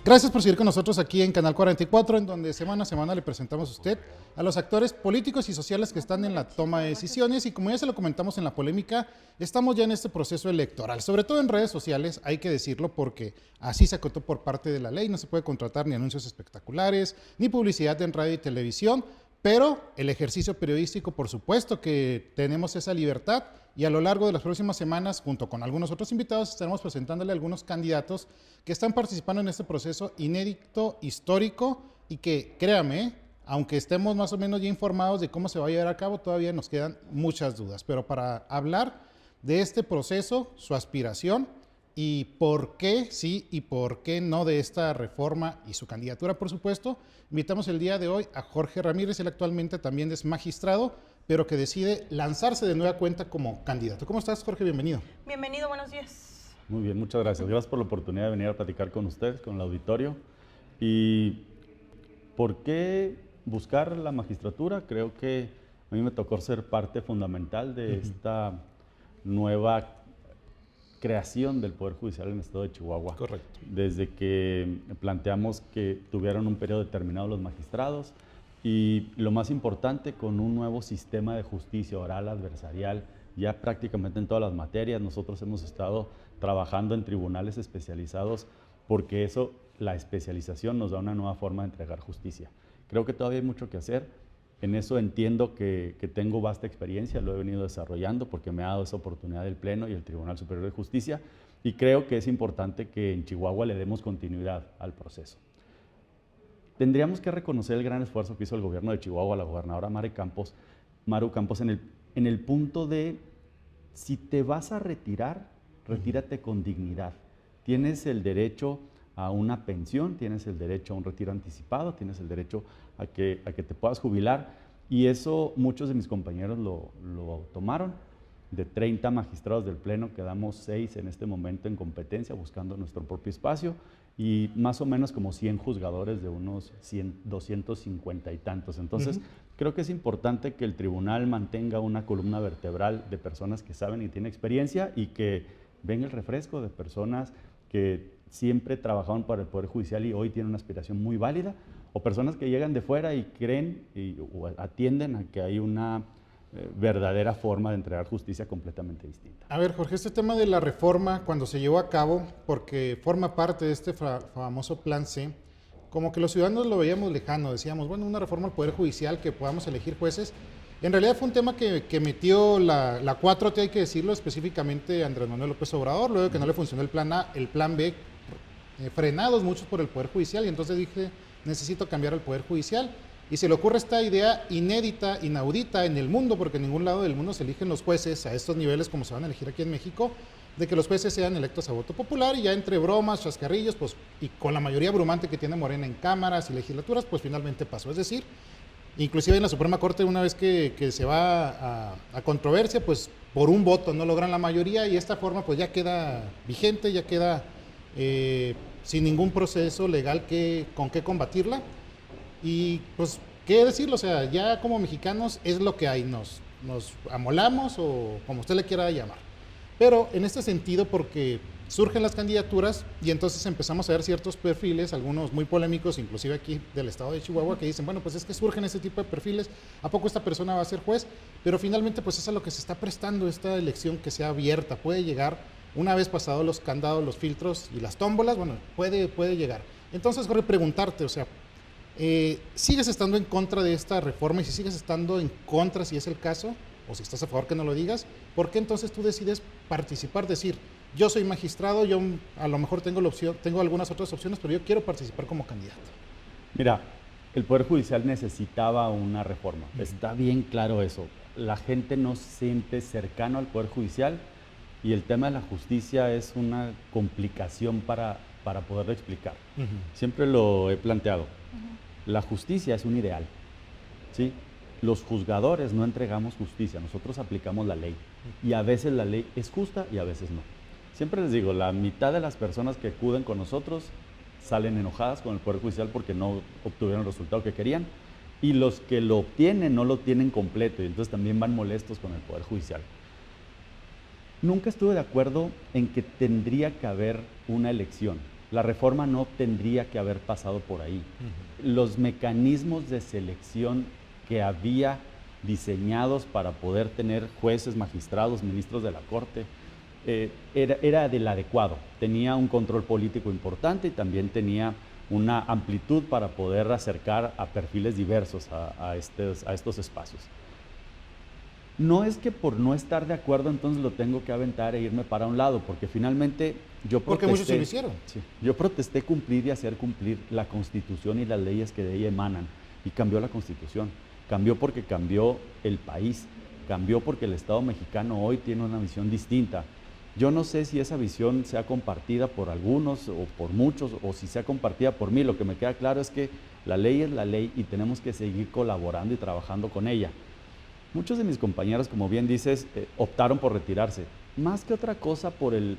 Gracias por seguir con nosotros aquí en Canal 44, en donde semana a semana le presentamos a usted a los actores políticos y sociales que están en la toma de decisiones. Y como ya se lo comentamos en la polémica, estamos ya en este proceso electoral, sobre todo en redes sociales, hay que decirlo, porque así se acotó por parte de la ley. No se puede contratar ni anuncios espectaculares, ni publicidad en radio y televisión, pero el ejercicio periodístico, por supuesto que tenemos esa libertad, y a lo largo de las próximas semanas, junto con algunos otros invitados, estaremos presentándole a algunos candidatos que están participando en este proceso inédito, histórico, y que, créame, aunque estemos más o menos ya informados de cómo se va a llevar a cabo, todavía nos quedan muchas dudas. Pero para hablar de este proceso, su aspiración y por qué sí y por qué no de esta reforma y su candidatura, por supuesto, invitamos el día de hoy a Jorge Ramírez. Él actualmente también es magistrado, pero que decide lanzarse de nueva cuenta como candidato. ¿Cómo estás, Jorge? Bienvenido. Bienvenido, buenos días. Muy bien, muchas gracias. Gracias por la oportunidad de venir a platicar con ustedes, con el auditorio. ¿Y por qué buscar la magistratura? Creo que a mí me tocó ser parte fundamental de esta nueva creación del Poder Judicial en el estado de Chihuahua. Correcto. Desde que planteamos que tuvieran un periodo determinado los magistrados y, lo más importante, con un nuevo sistema de justicia oral adversarial ya prácticamente en todas las materias. Nosotros hemos estado trabajando en tribunales especializados porque eso, la especialización, nos da una nueva forma de entregar justicia. Creo que todavía hay mucho que hacer. En eso entiendo que tengo vasta experiencia, lo he venido desarrollando porque me ha dado esa oportunidad el Pleno y el Tribunal Superior de Justicia, y creo que es importante que en Chihuahua le demos continuidad al proceso. Tendríamos que reconocer el gran esfuerzo que hizo el gobierno de Chihuahua, la gobernadora Maru Campos, en el punto de: si te vas a retirar, retírate con dignidad. Tienes el derecho a una pensión, tienes el derecho a un retiro anticipado, tienes el derecho a que te puedas jubilar, y eso muchos de mis compañeros lo tomaron. De 30 magistrados del Pleno quedamos 6 en este momento en competencia, buscando nuestro propio espacio, y más o menos como 100 juzgadores de unos 250 y tantos. Entonces, creo que es importante que el tribunal mantenga una columna vertebral de personas que saben y tienen experiencia, y que venga el refresco de personas que siempre trabajaron para el Poder Judicial y hoy tienen una aspiración muy válida, o personas que llegan de fuera y creen o atienden a que hay una verdadera forma de entregar justicia completamente distinta. A ver, Jorge, este tema de la reforma, cuando se llevó a cabo, porque forma parte de este famoso Plan C, como que los ciudadanos lo veíamos lejano, decíamos, bueno, una reforma al Poder Judicial, que podamos elegir jueces. En realidad fue un tema que metió la 4T, hay que decirlo, específicamente Andrés Manuel López Obrador, luego de que no le funcionó el Plan A, el Plan B, frenados muchos por el Poder Judicial, y entonces dije, necesito cambiar el Poder Judicial. Y se le ocurre esta idea inédita, inaudita en el mundo, porque en ningún lado del mundo se eligen los jueces a estos niveles como se van a elegir aquí en México, de que los jueces sean electos a voto popular, y ya entre bromas, chascarrillos, pues, y con la mayoría abrumante que tiene Morena en cámaras y legislaturas, pues finalmente pasó. Es decir, inclusive en la Suprema Corte, una vez que se va a controversia, pues por un voto no logran la mayoría, y esta forma pues ya queda vigente, ya queda sin ningún proceso legal con qué combatirla. Y pues, ¿qué decirlo? O sea, ya como mexicanos es lo que hay, nos amolamos, o como usted le quiera llamar. Pero en este sentido, porque surgen las candidaturas y entonces empezamos a ver ciertos perfiles, algunos muy polémicos, inclusive aquí del estado de Chihuahua, que dicen, bueno, pues es que surgen este tipo de perfiles, ¿a poco esta persona va a ser juez? Pero finalmente pues es a lo que se está prestando esta elección, que sea abierta, puede llegar, una vez pasados los candados, los filtros y las tómbolas, bueno, puede llegar. Entonces, Jorge, preguntarte, o sea, ¿sigues estando en contra de esta reforma? Y si sigues estando en contra, si es el caso, o si estás a favor, que no lo digas, ¿por qué entonces tú decides participar? Decir, yo soy magistrado, yo a lo mejor tengo la opción, tengo algunas otras opciones, pero yo quiero participar como candidato. Mira, el Poder Judicial necesitaba una reforma. Está bien claro eso. La gente no se siente cercano al Poder Judicial, y el tema de la justicia es una complicación para poderlo explicar. Siempre lo he planteado. La justicia es un ideal, ¿sí? Los juzgadores no entregamos justicia, nosotros aplicamos la ley, y a veces la ley es justa y a veces no. Siempre les digo, la mitad de las personas que acuden con nosotros salen enojadas con el Poder Judicial porque no obtuvieron el resultado que querían, y los que lo obtienen no lo tienen completo, y entonces también van molestos con el Poder Judicial. Nunca estuve de acuerdo en que tendría que haber una elección. La reforma no tendría que haber pasado por ahí. Los mecanismos de selección que había diseñados para poder tener jueces, magistrados, ministros de la Corte, era del adecuado. Tenía un control político importante y también tenía una amplitud para poder acercar a perfiles diversos a estos espacios. No es que por no estar de acuerdo entonces lo tengo que aventar e irme para un lado, porque finalmente yo protesté. Porque muchos sí lo hicieron. Sí, yo protesté cumplir y hacer cumplir la Constitución y las leyes que de ella emanan, y cambió la Constitución. Cambió porque cambió el país, cambió porque el Estado mexicano hoy tiene una visión distinta. Yo no sé si esa visión sea compartida por algunos o por muchos, o si sea compartida por mí. Lo que me queda claro es que la ley es la ley y tenemos que seguir colaborando y trabajando con ella. Muchos de mis compañeros, como bien dices, optaron por retirarse, más que otra cosa por el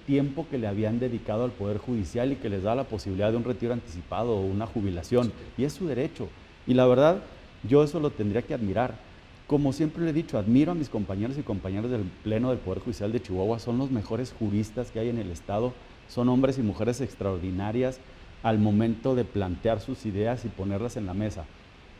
tiempo que le habían dedicado al Poder Judicial y que les da la posibilidad de un retiro anticipado o una jubilación, y es su derecho. Y la verdad, yo eso lo tendría que admirar. Como siempre le he dicho, admiro a mis compañeros y compañeras del Pleno del Poder Judicial de Chihuahua, son los mejores juristas que hay en el Estado, son hombres y mujeres extraordinarias al momento de plantear sus ideas y ponerlas en la mesa.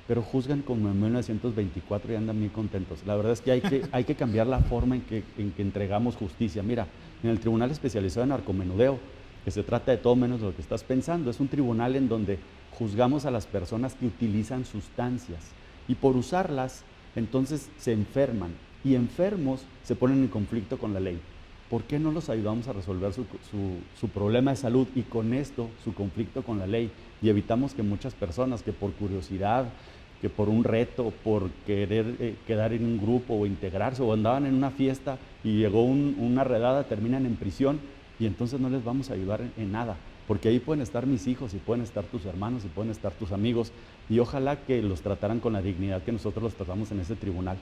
Pero juzgan como en 1924 y andan muy contentos. La verdad es que hay que cambiar la forma en que entregamos justicia. Mira, en el Tribunal Especializado en Narcomenudeo, que se trata de todo menos de lo que estás pensando, es un tribunal en donde juzgamos a las personas que utilizan sustancias y por usarlas, entonces se enferman y enfermos se ponen en conflicto con la ley. ¿Por qué no los ayudamos a resolver su problema de salud y con esto su conflicto con la ley? Y evitamos que muchas personas que por curiosidad, que por un reto, por querer quedar en un grupo o integrarse o andaban en una fiesta y llegó una redada, terminan en prisión y entonces no les vamos a ayudar en nada. Porque ahí pueden estar mis hijos y pueden estar tus hermanos y pueden estar tus amigos y ojalá que los trataran con la dignidad que nosotros los tratamos en ese tribunal.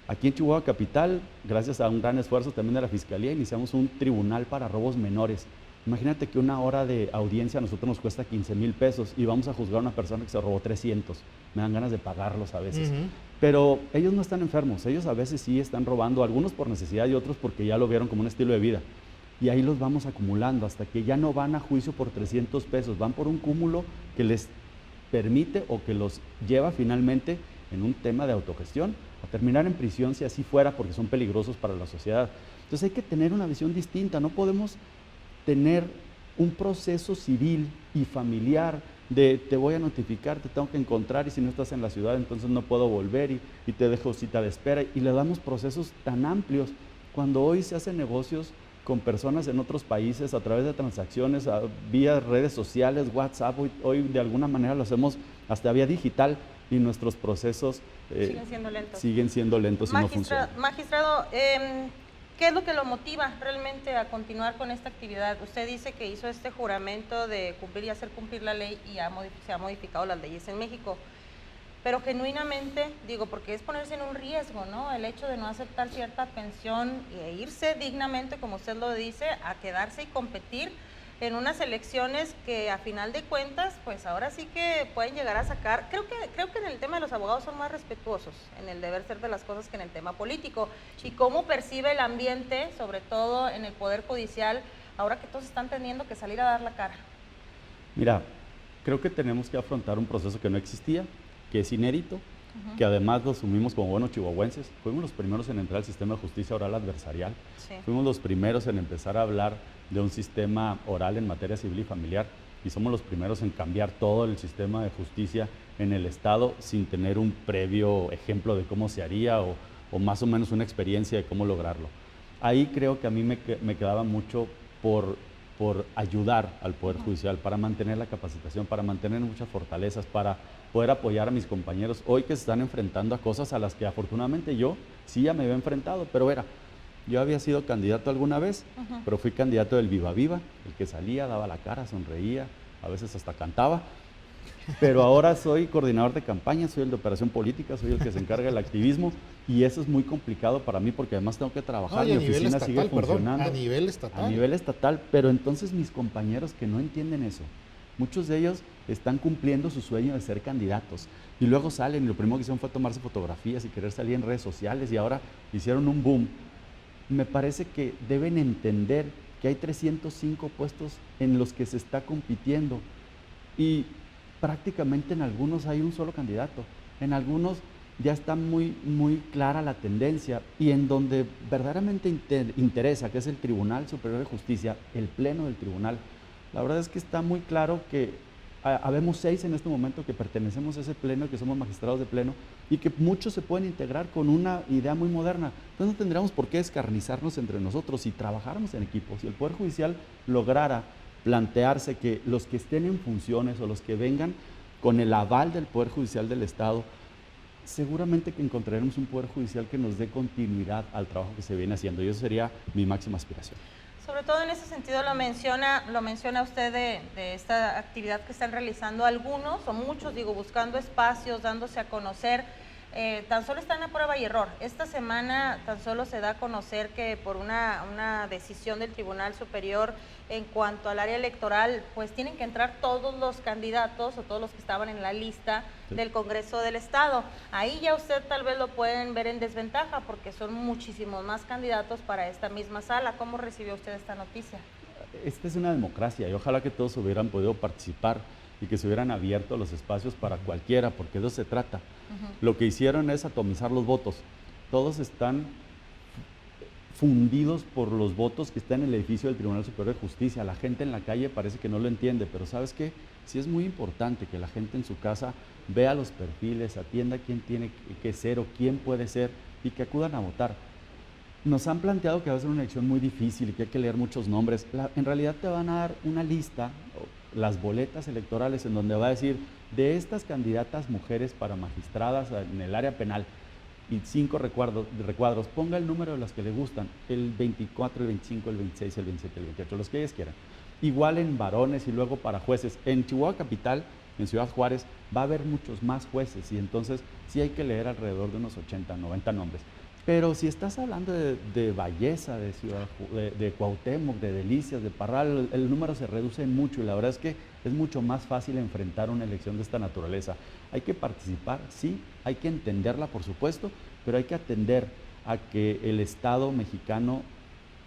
Aquí en Chihuahua Capital, gracias a un gran esfuerzo también de la Fiscalía, iniciamos un tribunal para robos menores. Imagínate que una hora de audiencia a nosotros nos cuesta 15,000 pesos y vamos a juzgar a una persona que se robó 300. Me dan ganas de pagarlos a veces. Pero ellos no están enfermos, ellos a veces sí están robando, algunos por necesidad y otros porque ya lo vieron como un estilo de vida. Y ahí los vamos acumulando hasta que ya no van a juicio por 300 pesos, van por un cúmulo que les permite o que los lleva finalmente en un tema de autogestión a terminar en prisión si así fuera, porque son peligrosos para la sociedad. Entonces hay que tener una visión distinta, no podemos tener un proceso civil y familiar de te voy a notificar, te tengo que encontrar y si no estás en la ciudad entonces no puedo volver y te dejo cita de espera y le damos procesos tan amplios cuando hoy se hacen negocios con personas en otros países a través de transacciones, vía redes sociales, WhatsApp, hoy de alguna manera lo hacemos hasta vía digital y nuestros procesos siguen siendo lentos y no funcionan. Magistrado, ¿qué es lo que lo motiva realmente a continuar con esta actividad? Usted dice que hizo este juramento de cumplir y hacer cumplir la ley y se han modificado las leyes en México. Pero genuinamente, digo, porque es ponerse en un riesgo, ¿no? El hecho de no aceptar cierta pensión e irse dignamente, como usted lo dice, a quedarse y competir en unas elecciones que a final de cuentas, pues ahora sí que pueden llegar a sacar. Creo que en el tema de los abogados son más respetuosos en el deber ser de las cosas que en el tema político. Y cómo percibe el ambiente, sobre todo en el Poder Judicial, ahora que todos están teniendo que salir a dar la cara. Mira, creo que tenemos que afrontar un proceso que no existía, que es inédito, que además lo asumimos como buenos chihuahuenses. Fuimos los primeros en entrar al sistema de justicia oral adversarial. Sí. Fuimos los primeros en empezar a hablar de un sistema oral en materia civil y familiar y somos los primeros en cambiar todo el sistema de justicia en el Estado sin tener un previo ejemplo de cómo se haría o más o menos una experiencia de cómo lograrlo. Ahí creo que a mí me quedaba mucho por ayudar al Poder Judicial, para mantener la capacitación, para mantener muchas fortalezas, para poder apoyar a mis compañeros hoy que se están enfrentando a cosas a las que afortunadamente yo sí ya me había enfrentado, pero yo había sido candidato alguna vez, pero fui candidato del Viva Viva, el que salía, daba la cara, sonreía, a veces hasta cantaba, pero ahora soy coordinador de campaña, soy el de operación política, soy el que se encarga del activismo y eso es muy complicado para mí porque además tengo que trabajar, mi oficina sigue funcionando. A nivel estatal. A nivel estatal, pero entonces mis compañeros que no entienden eso, muchos de ellos están cumpliendo su sueño de ser candidatos y luego salen y lo primero que hicieron fue tomarse fotografías y querer salir en redes sociales y ahora hicieron un boom. Me parece que deben entender que hay 305 puestos en los que se está compitiendo y prácticamente en algunos hay un solo candidato, en algunos ya está muy clara la tendencia y en donde verdaderamente interesa, que es el Tribunal Superior de Justicia, el Pleno del Tribunal, la verdad es que está muy claro que habemos 6 en este momento que pertenecemos a ese pleno, que somos magistrados de pleno y que muchos se pueden integrar con una idea muy moderna. Entonces no tendríamos por qué escarnizarnos entre nosotros si trabajáramos en equipo. Si el Poder Judicial lograra plantearse que los que estén en funciones o los que vengan con el aval del Poder Judicial del Estado, seguramente que encontraremos un Poder Judicial que nos dé continuidad al trabajo que se viene haciendo y eso sería mi máxima aspiración. Sobre todo en ese sentido lo menciona usted de esta actividad que están realizando algunos o muchos, digo, buscando espacios, dándose a conocer. Tan solo están a prueba y error. Esta semana tan solo se da a conocer que por una decisión del Tribunal Superior en cuanto al área electoral, pues tienen que entrar todos los candidatos o todos los que estaban en la lista del Congreso del Estado. Ahí ya usted tal vez lo pueden ver en desventaja porque son muchísimos más candidatos para esta misma sala. ¿Cómo recibió usted esta noticia? Esta es una democracia y ojalá que todos hubieran podido participar y que se hubieran abierto los espacios para cualquiera, porque de eso se trata. Lo que hicieron es atomizar los votos. Todos están fundidos por los votos que están en el edificio del Tribunal Superior de Justicia. La gente en la calle parece que no lo entiende, pero ¿sabes qué? Sí es muy importante que la gente en su casa vea los perfiles, atienda quién tiene que ser o quién puede ser y que acudan a votar. Nos han planteado que va a ser una elección muy difícil y que hay que leer muchos nombres. En realidad te van a dar una lista, las boletas electorales, en donde va a decir de estas candidatas mujeres para magistradas en el área penal y 5 recuadros, ponga el número de las que le gustan, el 24, el 25, el 26, el 27, el 28, los que ellas quieran. Igual en varones y luego para jueces. En Chihuahua Capital, en Ciudad Juárez, va a haber muchos más jueces y entonces sí hay que leer alrededor de unos 80, 90 nombres. Pero si estás hablando de Belleza, de Cuauhtémoc, de Delicias, de Parral, el número se reduce mucho y la verdad es que es mucho más fácil enfrentar una elección de esta naturaleza. Hay que participar, sí, hay que entenderla, por supuesto, pero hay que atender a que el Estado mexicano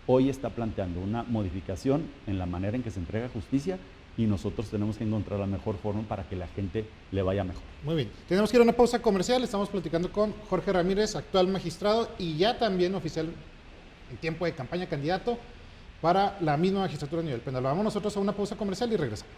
hoy está planteando una modificación en la manera en que se entrega justicia y nosotros tenemos que encontrar la mejor forma para que la gente le vaya mejor. Muy bien, tenemos que ir a una pausa comercial, estamos platicando con Jorge Ramírez, actual magistrado y ya también oficial en tiempo de campaña candidato para la misma magistratura a nivel penal. Vamos nosotros a una pausa comercial y regresamos.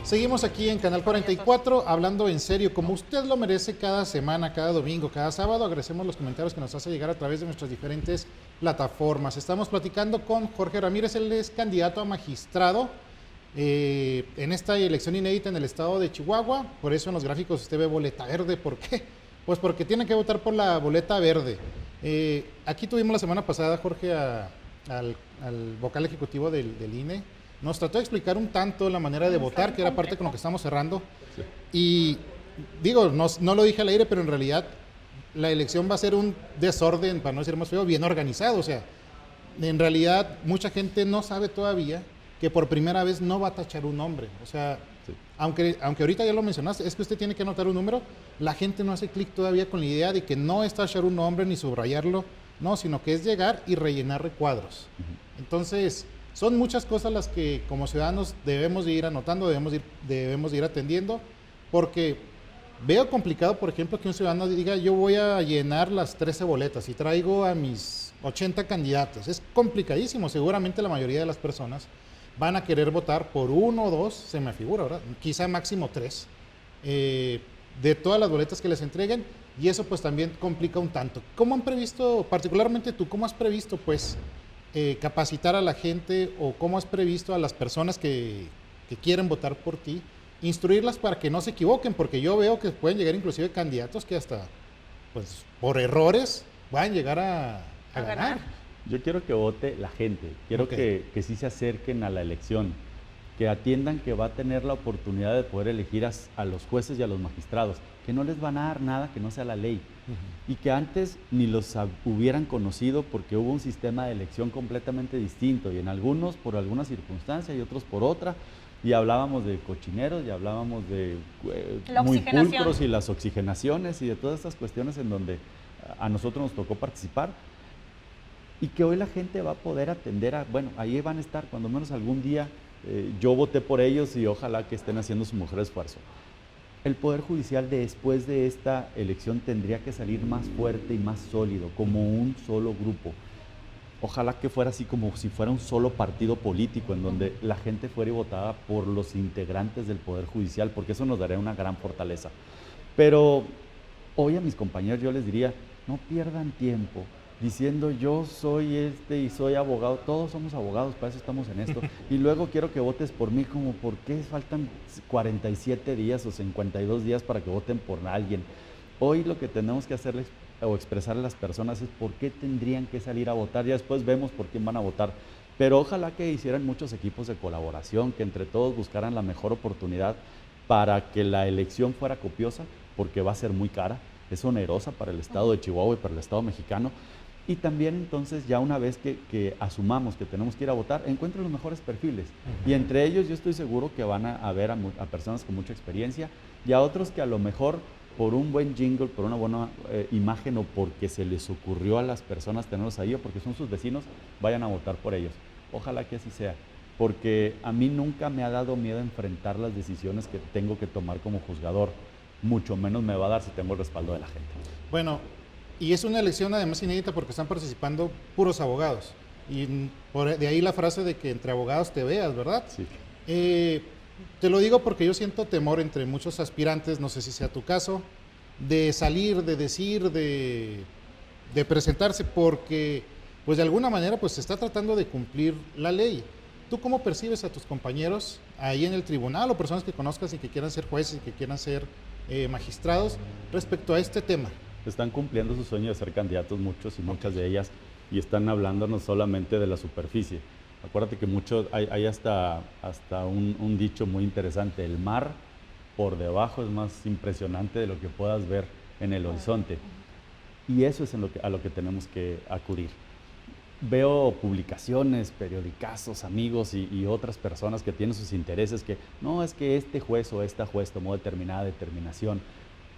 Seguimos aquí en Canal 44, hablando en serio, como usted lo merece cada semana, cada domingo, cada sábado. Agradecemos los comentarios que nos hace llegar a través de nuestras diferentes plataformas. Estamos platicando con Jorge Ramírez, él es candidato a magistrado en esta elección inédita en el estado de Chihuahua. Por eso en los gráficos usted ve boleta verde. ¿Por qué? Pues porque tiene que votar por la boleta verde. Aquí tuvimos la semana pasada, Jorge, al vocal ejecutivo del INE. Nos trató de explicar un tanto la manera de votar, que era parte con lo que estamos cerrando. Sí. Y digo, no lo dije al aire, pero en realidad la elección va a ser un desorden, para no decir más feo, bien organizado. O sea, en realidad mucha gente no sabe todavía que por primera vez no va a tachar un nombre. O sea, sí. aunque ahorita ya lo mencionaste, es que usted tiene que anotar un número, la gente no hace clic todavía con la idea de que no es tachar un nombre ni subrayarlo, no, sino que es llegar y rellenar recuadros. Entonces, son muchas cosas las que como ciudadanos debemos de ir anotando, debemos de ir atendiendo, porque veo complicado, por ejemplo, que un ciudadano diga yo voy a llenar las 13 boletas y traigo a mis 80 candidatos. Es complicadísimo, seguramente la mayoría de las personas van a querer votar por 1 o 2, se me figura, ¿verdad? Quizá máximo 3, de todas las boletas que les entreguen, y eso pues también complica un tanto. ¿Cómo han previsto, particularmente tú, cómo has previsto pues capacitar a la gente o cómo has previsto a las personas que quieren votar por ti, instruirlas para que no se equivoquen? Porque yo veo que pueden llegar inclusive candidatos que hasta, pues, por errores van a llegar a ganar. Yo quiero que vote la gente, quiero que sí se acerquen a la elección, que atiendan que va a tener la oportunidad de poder elegir a los jueces y a los magistrados, que no les van a dar nada que no sea la ley. Y que antes ni los hubieran conocido porque hubo un sistema de elección completamente distinto y en algunos por alguna circunstancia y otros por otra, Y hablábamos de cochineros y hablábamos de La muy oxigenación. pulcros y las oxigenaciones y de todas estas cuestiones en donde a nosotros nos tocó participar y que hoy la gente va a poder atender a, bueno, ahí van a estar, cuando menos algún día yo voté por ellos y ojalá que estén haciendo su mejor esfuerzo. El Poder Judicial después de esta elección tendría que salir más fuerte y más sólido, como un solo grupo. Ojalá que fuera así como si fuera un solo partido político en donde la gente fuera y votara por los integrantes del Poder Judicial, porque eso nos daría una gran fortaleza. Pero hoy a mis compañeros yo les diría, no pierdan tiempo diciendo yo soy y soy abogado, todos somos abogados, para eso estamos en esto, y luego quiero que votes por mí, como ¿por qué faltan 47 días o 52 días para que voten por alguien? Hoy lo que tenemos que hacerles o expresarle a las personas es por qué tendrían que salir a votar, ya después vemos por quién van a votar, pero ojalá que hicieran muchos equipos de colaboración, que entre todos buscaran la mejor oportunidad para que la elección fuera copiosa, porque va a ser muy cara, es onerosa para el estado de Chihuahua y para el estado mexicano, y también entonces ya una vez que asumamos que tenemos que ir a votar, encuentren los mejores perfiles, y entre ellos yo estoy seguro que van a ver a personas con mucha experiencia y a otros que a lo mejor por un buen jingle, por una buena imagen o porque se les ocurrió a las personas tenerlos ahí o porque son sus vecinos, vayan a votar por ellos. Ojalá que así sea, porque a mí nunca me ha dado miedo enfrentar las decisiones que tengo que tomar como juzgador, mucho menos me va a dar si tengo el respaldo de la gente. Bueno, y es una elección además inédita porque están participando puros abogados. Y de ahí la frase de que entre abogados te veas, ¿verdad? Sí. Te lo digo porque yo siento temor entre muchos aspirantes, no sé si sea tu caso, de salir, de decir, de presentarse, porque pues de alguna manera pues se está tratando de cumplir la ley. ¿Tú cómo percibes a tus compañeros ahí en el tribunal o personas que conozcas y que quieran ser jueces y que quieran ser magistrados respecto a este tema? Están cumpliendo su sueño de ser candidatos muchos y muchas de ellas y están hablándonos solamente de la superficie. Acuérdate que hay hasta un dicho muy interesante, el mar por debajo es más impresionante de lo que puedas ver en el horizonte. Y eso es a lo que tenemos que acudir. Veo publicaciones, periodicazos, amigos y otras personas que tienen sus intereses, que no, es que este juez o esta juez tomó determinada determinación.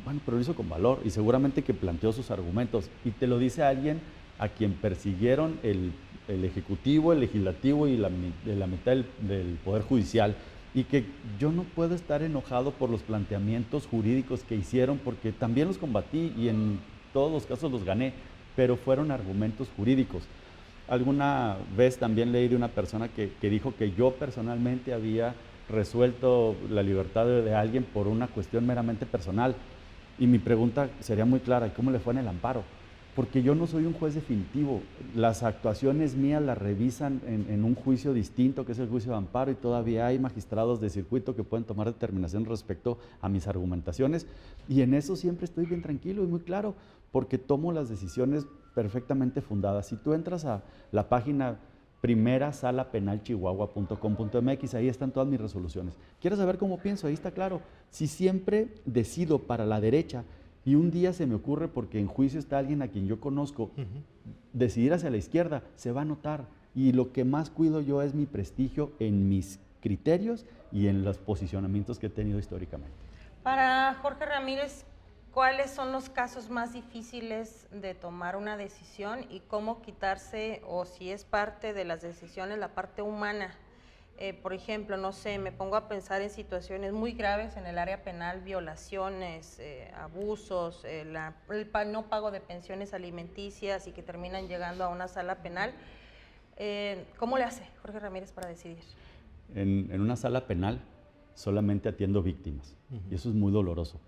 Bueno, pero lo hizo con valor y seguramente que planteó sus argumentos. Y te lo dice alguien a quien persiguieron el Ejecutivo, el Legislativo y la mitad del Poder Judicial, y que yo no puedo estar enojado por los planteamientos jurídicos que hicieron, porque también los combatí y en todos los casos los gané, pero fueron argumentos jurídicos. Alguna vez también leí de una persona que dijo que yo personalmente había resuelto la libertad de alguien por una cuestión meramente personal, y mi pregunta sería muy clara, ¿cómo le fue en el amparo? Porque yo no soy un juez definitivo, las actuaciones mías las revisan en un juicio distinto, que es el juicio de amparo, y todavía hay magistrados de circuito que pueden tomar determinación respecto a mis argumentaciones, y en eso siempre estoy bien tranquilo y muy claro, porque tomo las decisiones perfectamente fundadas. Si tú entras a la página primerasalapenalchihuahua.com.mx, ahí están todas mis resoluciones. ¿Quieres saber cómo pienso? Ahí está claro. Si siempre decido para la derecha, y un día se me ocurre, porque en juicio está alguien a quien yo conozco, decidir hacia la izquierda, se va a notar. Y lo que más cuido yo es mi prestigio en mis criterios y en los posicionamientos que he tenido históricamente. Para Jorge Ramírez, ¿cuáles son los casos más difíciles de tomar una decisión y cómo quitarse, o si es parte de las decisiones, la parte humana? Por ejemplo, no sé, me pongo a pensar en situaciones muy graves en el área penal, violaciones, abusos, el no pago de pensiones alimenticias y que terminan llegando a una sala penal. ¿Cómo le hace Jorge Ramírez para decidir? En una sala penal solamente atiendo víctimas, y eso es muy doloroso.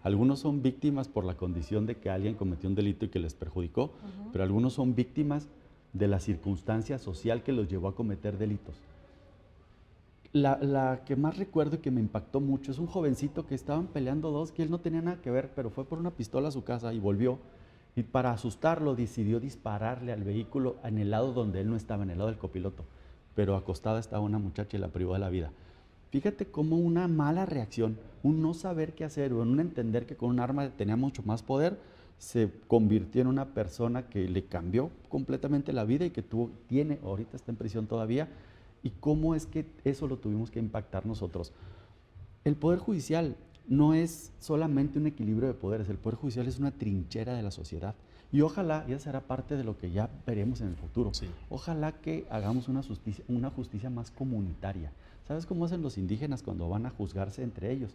Algunos son víctimas por la condición de que alguien cometió un delito y que les perjudicó, pero algunos son víctimas de la circunstancia social que los llevó a cometer delitos. La que más recuerdo y que me impactó mucho es un jovencito que estaban peleando dos, que él no tenía nada que ver, pero fue por una pistola a su casa y volvió. Y para asustarlo decidió dispararle al vehículo en el lado donde él no estaba, en el lado del copiloto. Pero acostada estaba una muchacha y la privó de la vida. Fíjate cómo una mala reacción, un no saber qué hacer o un entender que con un arma tenía mucho más poder, se convirtió en una persona que le cambió completamente la vida y que ahorita está en prisión todavía. ¿Y cómo es que eso lo tuvimos que impactar nosotros? El Poder Judicial no es solamente un equilibrio de poderes, el Poder Judicial es una trinchera de la sociedad. Y ojalá, ya será parte de lo que ya veremos en el futuro, Sí. ojalá que hagamos una justicia más comunitaria. ¿Sabes cómo hacen los indígenas cuando van a juzgarse entre ellos?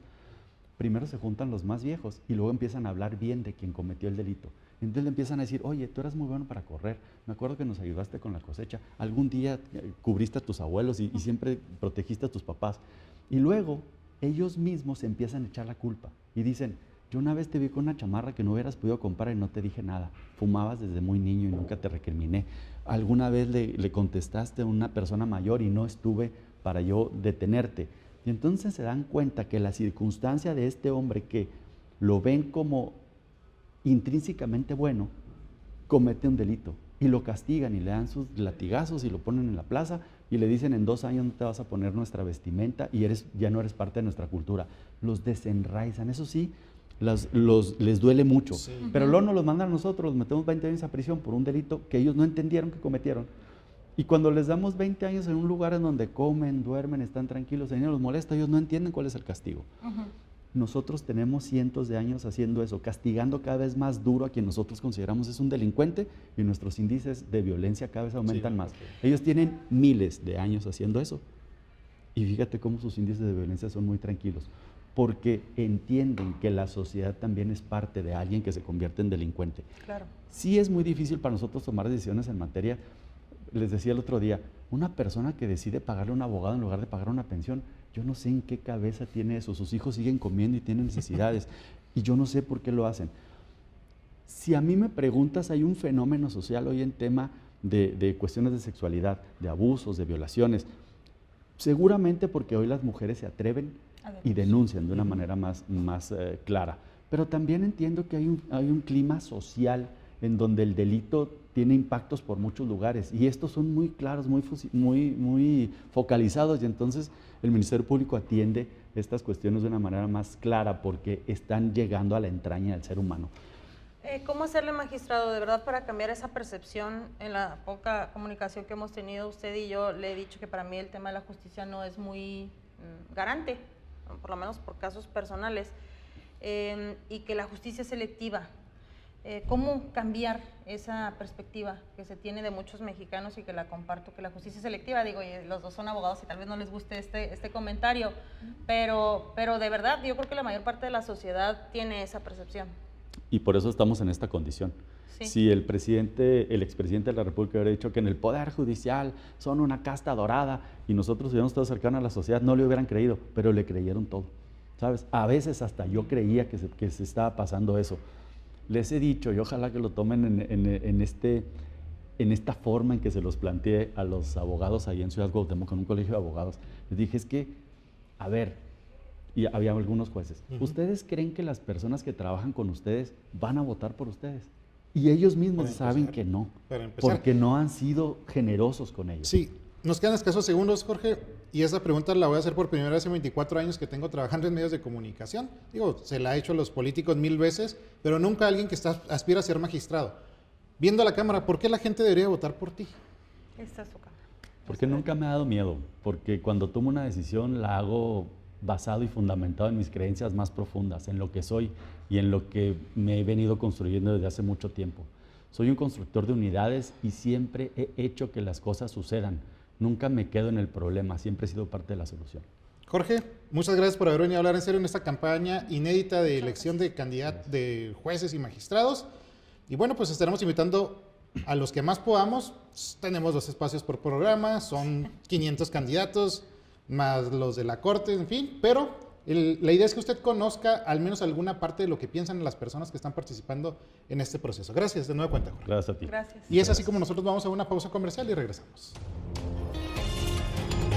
Primero se juntan los más viejos y luego empiezan a hablar bien de quien cometió el delito. Entonces le empiezan a decir, oye, tú eras muy bueno para correr, me acuerdo que nos ayudaste con la cosecha, algún día cubriste a tus abuelos y siempre protegiste a tus papás. Y luego ellos mismos se empiezan a echar la culpa y dicen, yo una vez te vi con una chamarra que no hubieras podido comprar y no te dije nada, fumabas desde muy niño y nunca te recriminé, alguna vez le contestaste a una persona mayor y no estuve para yo detenerte. Y entonces se dan cuenta que la circunstancia de este hombre que lo ven como intrínsecamente bueno, comete un delito y lo castigan y le dan sus latigazos y lo ponen en la plaza y le dicen en 2 años no te vas a poner nuestra vestimenta y ya no eres parte de nuestra cultura. Los desenraizan, eso sí, les duele mucho, Sí. pero luego nos los mandan a nosotros, los metemos 20 años a prisión por un delito que ellos no entendieron que cometieron. Y cuando les damos 20 años en un lugar en donde comen, duermen, están tranquilos, a ellos los molesta, ellos no entienden cuál es el castigo. Nosotros tenemos cientos de años haciendo eso, castigando cada vez más duro a quien nosotros consideramos es un delincuente y nuestros índices de violencia cada vez aumentan Sí, más. ok. Ellos tienen miles de años haciendo eso. Y fíjate cómo sus índices de violencia son muy tranquilos, porque entienden que la sociedad también es parte de alguien que se convierte en delincuente. Claro. Sí es muy difícil para nosotros tomar decisiones en materia. Les decía el otro día, una persona que decide pagarle a un abogado en lugar de pagar una pensión, yo no sé en qué cabeza tiene eso. Sus hijos siguen comiendo y tienen necesidades y yo no sé por qué lo hacen. Si a mí me preguntas, hay un fenómeno social hoy en tema de cuestiones de sexualidad, de abusos, de violaciones. Seguramente porque hoy las mujeres se atreven y denuncian de una manera más clara. Pero también entiendo que hay un clima social en donde el delito tiene impactos por muchos lugares y estos son muy claros, muy focalizados y entonces el Ministerio Público atiende estas cuestiones de una manera más clara porque están llegando a la entraña del ser humano. ¿Cómo hacerle, magistrado, de verdad, para cambiar esa percepción? En la poca comunicación que hemos tenido usted y yo, le he dicho que para mí el tema de la justicia no es muy garante, por lo menos por casos personales, y que la justicia es selectiva. ¿Cómo cambiar esa perspectiva que se tiene de muchos mexicanos y que la comparto, que la justicia es selectiva? Digo, y los dos son abogados y tal vez no les guste este comentario, pero de verdad yo creo que la mayor parte de la sociedad tiene esa percepción. Y por eso estamos en esta condición. Sí. Si el expresidente de la República hubiera dicho que en el Poder Judicial son una casta dorada y nosotros hubiéramos estado cercanos a la sociedad, no le hubieran creído, pero le creyeron todo. ¿Sabes? A veces hasta yo creía que se estaba pasando eso. Les he dicho, y ojalá que lo tomen en esta forma en que se los planteé a los abogados ahí en Ciudad Cuauhtémoc, con un colegio de abogados. Les dije, es que, a ver, y había algunos jueces, ¿ustedes creen que las personas que trabajan con ustedes van a votar por ustedes? Y ellos mismos saben que no, porque no han sido generosos con ellos. Sí, nos quedan escasos segundos, Jorge, y esa pregunta la voy a hacer por primera vez en 24 años que tengo trabajando en medios de comunicación. Digo, se la ha hecho a los políticos 1000 veces, pero nunca a alguien que aspira a ser magistrado. Viendo a la cámara, ¿por qué la gente debería votar por ti? Esta es su cámara. Porque nunca me ha dado miedo, porque cuando tomo una decisión la hago basado y fundamentado en mis creencias más profundas, en lo que soy y en lo que me he venido construyendo desde hace mucho tiempo. Soy un constructor de unidades y siempre he hecho que las cosas sucedan. Nunca me quedo en el problema, siempre he sido parte de la solución. Jorge, muchas gracias por haber venido a hablar en serio en esta campaña inédita de elección de candidatos, de jueces y magistrados. Y bueno, pues estaremos invitando a los que más podamos. Tenemos 2 espacios por programa, son 500 candidatos, más los de la corte, en fin, pero la idea es que usted conozca al menos alguna parte de lo que piensan las personas que están participando en este proceso. Gracias, de nueva cuenta, Jorge. Gracias a ti. Gracias. Y es así como nosotros vamos a una pausa comercial y regresamos.